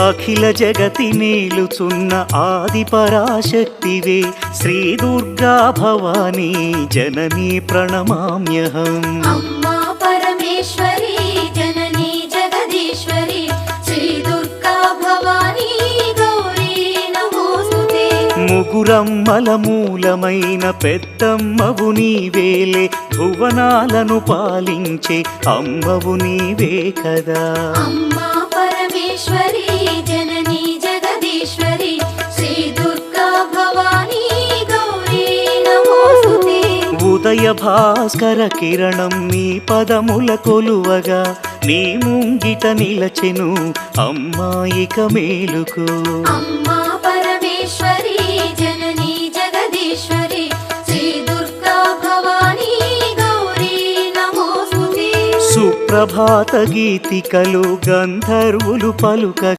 అఖిల జగతి నేలుచున్న ఆది పరాశక్తివే శ్రీ దుర్గా భవానీ జననీ ప్రణమామ్యహం. అమ్మా పరమేశ్వరి జననీ జగదీశ్వరి శ్రీ దుర్గా భవానీ గౌరీ నమోస్తుతే. ముగురమ్మల మూలమైన పెద్దమ్మవు నీవేలే, భువనాలను పాలించే అమ్మవు నీవే కదా. అమ్మా పరమేశ్వరి జననీ జగదీశ్వరి శ్రీ దుర్గా భవానీ గౌరీ నమోస్తుతే. ఉదయ భాస్కర కిరణం నీ పదముల కొలువగా, నీ ముంగిట నిలచెను అమ్మాయిక మేలుకు. అమ్మా పరమేశ్వరి జననీ జగదీశ్వరి శ్రీ దుర్గా భవానీ గౌరీ నమోస్తుతే. సుప్రభాత గీతికలు గంధర్వులు పలుక